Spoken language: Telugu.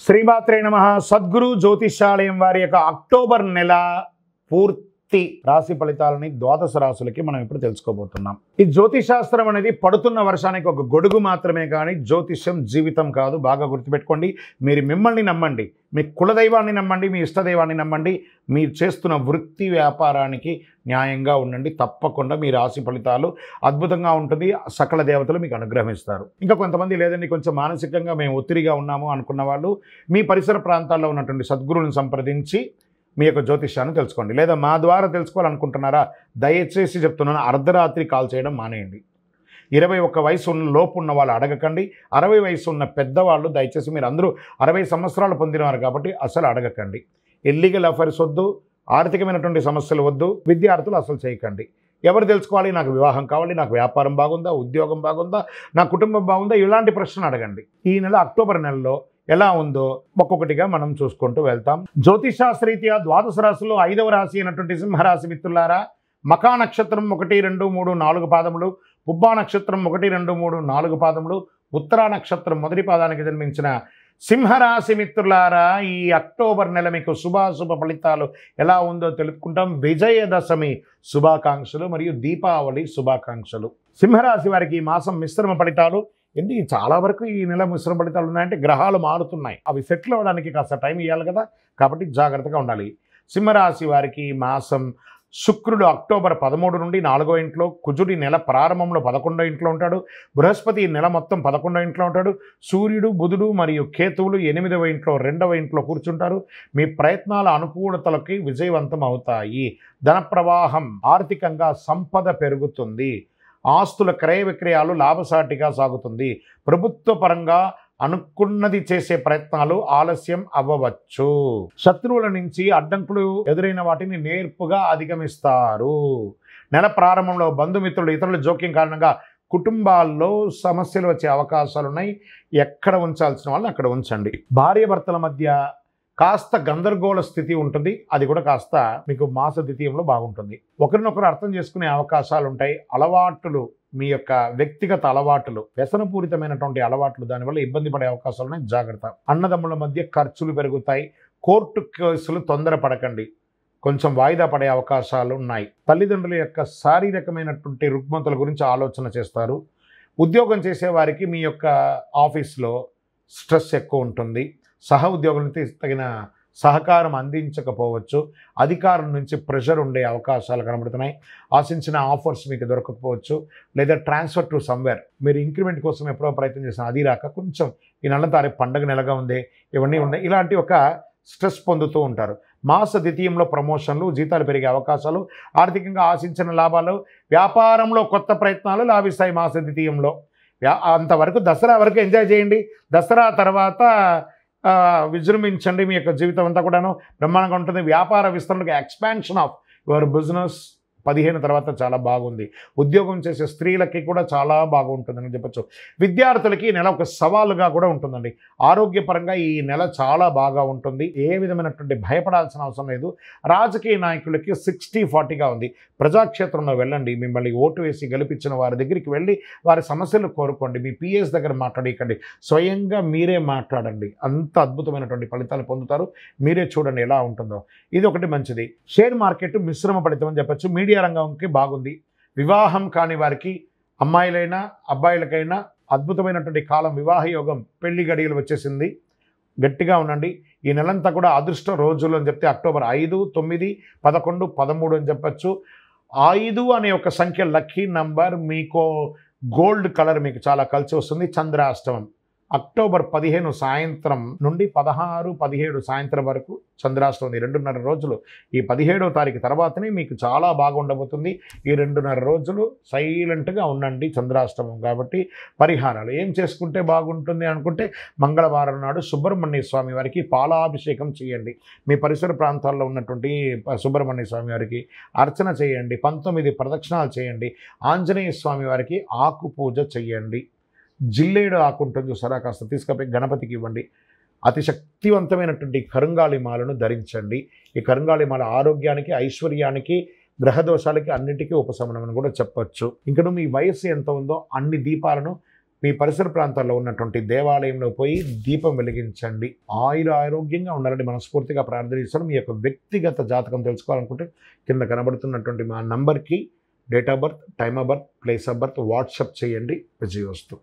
శ్రీమాత్రే నమః. సద్గురు జ్యోతిషాలయం వారి యొక్క అక్టోబర్ నెల పూర్తి రాశి ఫలితాలని ద్వాదశ రాశులకి మనం ఇప్పుడు తెలుసుకోబోతున్నాం. ఈ జ్యోతిషాస్త్రం అనేది పడుతున్న వర్షానికి ఒక గొడుగు మాత్రమే, కానీ జ్యోతిష్యం జీవితం కాదు. బాగా గుర్తుపెట్టుకోండి. మీరు మిమ్మల్ని నమ్మండి, మీ కులదైవాన్ని నమ్మండి, మీ ఇష్టదైవాన్ని నమ్మండి. మీరు చేస్తున్న వృత్తి వ్యాపారానికి న్యాయంగా ఉండండి. తప్పకుండా మీ రాశి ఫలితాలు అద్భుతంగా ఉంటుంది. సకల దేవతలు మీకు అనుగ్రహిస్తారు. ఇంకా కొంతమంది లేదండి, కొంచెం మానసికంగా మేము ఒత్తిడిగా ఉన్నాము అనుకున్న వాళ్ళు మీ పరిసర ప్రాంతాల్లో ఉన్నటువంటి సద్గురువులను సంప్రదించి మీ యొక్క జ్యోతిష్యాన్ని తెలుసుకోండి. లేదా మా ద్వారా తెలుసుకోవాలనుకుంటున్నారా, దయచేసి చెప్తున్నాను, అర్ధరాత్రి కాల్ చేయడం మానేయండి. 21 వయసు లోపు ఉన్న వాళ్ళు అడగకండి. 60 వయసు ఉన్న పెద్దవాళ్ళు దయచేసి, మీరు అందరూ 60 సంవత్సరాలు పొందినవారు కాబట్టి అసలు అడగకండి. ఇల్లీగల్ అఫైర్స్ వద్దు, ఆర్థికమైనటువంటి సమస్యలు వద్దు, విద్యార్థులు అసలు చేయకండి. ఎవరు తెలుసుకోవాలి, నాకు వివాహం కావాలి, నాకు వ్యాపారం బాగుందా, ఉద్యోగం బాగుందా, నా కుటుంబం బాగుందా, ఇలాంటి ప్రశ్నలు అడగండి. ఈ నెల అక్టోబర్ నెలలో ఎలా ఉందో ఒక్కొక్కటిగా మనం చూసుకుంటూ వెళ్తాం. జ్యోతిషాస్త్రీత్యా ద్వాదశ రాశుల్లో 5వ రాశి అయినటువంటి సింహరాశి మిత్రులారా, మకా నక్షత్రం 1, 2, 3, 4 పాదములు, పుబ్బా నక్షత్రం 1, 2, 3, 4 పాదములు, ఉత్తరా నక్షత్రం మొదటి పాదానికి జన్మించిన సింహరాశి మిత్రులారా, ఈ అక్టోబర్ నెల మీకు శుభాశుభ ఫలితాలు ఎలా ఉందో తెలుపుకుంటాం. విజయదశమి శుభాకాంక్షలు మరియు దీపావళి శుభాకాంక్షలు. సింహరాశి వారికి ఈ మాసం మిశ్రమ ఫలితాలు. ఎందుకు చాలా వరకు ఈ నెల మిశ్రమ ఫలితాలు ఉన్నాయంటే గ్రహాలు మారుతున్నాయి, అవి సెటిల్ అవ్వడానికి కాస్త టైం ఇవ్వాలి కదా, కాబట్టి జాగ్రత్తగా ఉండాలి. సింహరాశి వారికి ఈ మాసం శుక్రుడు అక్టోబర్ 13 నుండి 4వ ఇంట్లో, కుజుడి నెల ప్రారంభంలో 11వ ఇంట్లో ఉంటాడు, బృహస్పతి నెల మొత్తం 11వ ఇంట్లో ఉంటాడు, సూర్యుడు, బుధుడు మరియు కేతువులు 8వ ఇంట్లో 2వ ఇంట్లో కూర్చుంటారు. మీ ప్రయత్నాల అనుకూలతలకి విజయవంతం అవుతాయి. ధన ప్రవాహం, ఆర్థికంగా సంపద పెరుగుతుంది. ఆస్తుల క్రయ విక్రయాలు లాభసాటిగా సాగుతుంది. ప్రభుత్వ పరంగా అనుకున్నది చేసే ప్రయత్నాలు ఆలస్యం అవ్వవచ్చు. శత్రువుల నుంచి అడ్డంకులు ఎదురైన వాటిని నేర్పుగా అధిగమిస్తారు. నెల ప్రారంభంలో బంధుమిత్రులు, ఇతరుల జోక్యం కారణంగా కుటుంబాల్లో సమస్యలు వచ్చే అవకాశాలు ఉన్నాయి. ఎక్కడ ఉంచాల్సిన వాళ్ళని అక్కడ ఉంచండి. భార్యాభర్తల మధ్య కాస్త గందరగోళ స్థితి ఉంటుంది, అది కూడా కాస్త మీకు మాస ద్వితీయంలో బాగుంటుంది. ఒకరినొకరు అర్థం చేసుకునే అవకాశాలు ఉంటాయి. అలవాట్లు, మీ యొక్క వ్యక్తిగత అలవాట్లు, వ్యసనపూరితమైనటువంటి అలవాట్లు, దానివల్ల ఇబ్బంది పడే అవకాశాలు ఉన్నాయి, జాగ్రత్త. అన్నదమ్ముల మధ్య ఖర్చులు పెరుగుతాయి. కోర్టు కేసులు తొందరపడకండి, కొంచెం వాయిదా పడే అవకాశాలు ఉన్నాయి. తల్లిదండ్రుల యొక్క శారీరకమైనటువంటి రుగ్మతల గురించి ఆలోచన చేస్తారు. ఉద్యోగం చేసేవారికి మీ యొక్క ఆఫీస్లో స్ట్రెస్ ఎక్కువ ఉంటుంది. సహ ఉద్యోగులకి తగిన సహకారం అందించకపోవచ్చు. అధికారుల నుంచి ప్రెషర్ ఉండే అవకాశాలు కనబడుతున్నాయి. ఆశించిన ఆఫర్స్ మీకు దొరకకపోవచ్చు, లేదా ట్రాన్స్ఫర్ టు సమ్వేర్. మీరు ఇంక్రిమెంట్ కోసం ఎప్పుడో ప్రయత్నం చేసిన అది రాక, కొంచెం ఈ నెల తారీఖు పండగ నెలగా ఉంది, ఇవన్నీ ఉన్నాయి, ఇలాంటి ఒక స్ట్రెస్ పొందుతూ ఉంటారు. మాస ద్వితీయంలో ప్రమోషన్లు, జీతాలు పెరిగే అవకాశాలు, ఆర్థికంగా ఆశించిన లాభాలు, వ్యాపారంలో కొత్త ప్రయత్నాలు లాభిస్తాయి మాస ద్వితీయంలో. అంతవరకు దసరా వరకు ఎంజాయ్ చేయండి. దసరా తర్వాత విజృంభించండి. మీ యొక్క జీవితం అంతా కూడాను బ్రహ్మాండంగా ఉంటుంది. వ్యాపార విస్తరణకు, ఎక్స్పాన్షన్ ఆఫ్ యువర్ బిజినెస్ 15 తర్వాత చాలా బాగుంది. ఉద్యోగం చేసే స్త్రీలకి కూడా చాలా బాగుంటుందని చెప్పచ్చు. విద్యార్థులకి ఈ నెల ఒక సవాలుగా కూడా ఉంటుందండి. ఆరోగ్యపరంగా ఈ నెల చాలా బాగా ఉంటుంది. ఏ విధమైనటువంటి భయపడాల్సిన అవసరం లేదు. రాజకీయ నాయకులకి 60-40గా ఉంది. ప్రజాక్షేత్రంలో వెళ్ళండి. మిమ్మల్ని ఓటు వేసి గెలిపించిన వారి దగ్గరికి వెళ్ళి వారి సమస్యలు కోరుకోండి. మీ పిఎస్ దగ్గర మాట్లాడకండి, స్వయంగా మీరే మాట్లాడండి. అంత అద్భుతమైనటువంటి ఫలితాలు పొందుతారు. మీరే చూడండి ఎలా ఉంటుందో. ఇది ఒకటి మంచిది. షేర్ మార్కెట్ మిశ్రమ ఫలితం అని చెప్పచ్చు. మీడియా రంగంకి బాగుంది. వివాహం కాని వారికి, అమ్మాయిలైనా అబ్బాయిలకైనా అద్భుతమైనటువంటి కాలం. వివాహ యోగం, పెళ్లి గడియలు వచ్చేసింది. గట్టిగా ఉండండి. ఈ నెలంతా కూడా అదృష్ట రోజులు అని చెప్తే అక్టోబర్ 5, 9, 11, 13 అని చెప్పచ్చు. 5 అనే ఒక సంఖ్య లక్కీ నంబర్. మీకు గోల్డ్ కలర్ మీకు చాలా కలిసి వస్తుంది. చంద్రాష్టమం అక్టోబర్ 15 సాయంత్రం నుండి 16, 17 సాయంత్రం వరకు చంద్రాష్టమం. 2.5 రోజులు. ఈ 17వ తారీఖు తర్వాతనే మీకు చాలా బాగా ఉండబోతుంది. ఈ 2.5 రోజులు సైలెంట్గా ఉండండి. చంద్రాష్టమం కాబట్టి పరిహారాలు ఏం చేసుకుంటే బాగుంటుంది అనుకుంటే, మంగళవారం నాడు సుబ్రహ్మణ్య స్వామి వారికి పాలాభిషేకం చేయండి. మీ పరిసర ప్రాంతాల్లో ఉన్నటువంటి సుబ్రహ్మణ్య స్వామి వారికి అర్చన చేయండి. 19 ప్రదక్షిణాలు చేయండి. ఆంజనేయ స్వామి వారికి ఆకు పూజ చేయండి. జిల్లేడు ఆకు ఉంటుంది చూసారా, కాస్త తీసుకపోయి గణపతికి ఇవ్వండి. అతి శక్తివంతమైనటువంటి కరుంగాళి మాలను ధరించండి. ఈ కరుంగాళి మాల ఆరోగ్యానికి, ఐశ్వర్యానికి, గ్రహదోషాలకి అన్నిటికీ ఉపశమనం అని కూడా చెప్పచ్చు. ఇంకా మీ వయస్సు ఎంత ఉందో అన్ని దీపాలను మీ పరిసర ప్రాంతాల్లో ఉన్నటువంటి దేవాలయంలో పోయి దీపం వెలిగించండి. ఆరోగ్యంగా ఉండాలని మనస్ఫూర్తిగా ప్రార్థిస్తాను. మీ యొక్క వ్యక్తిగత జాతకం తెలుసుకోవాలనుకుంటే కింద కనబడుతున్నటువంటి మా నంబర్కి date of birth, time of birth, place of birth WhatsApp చేయండి. విజయోస్తు.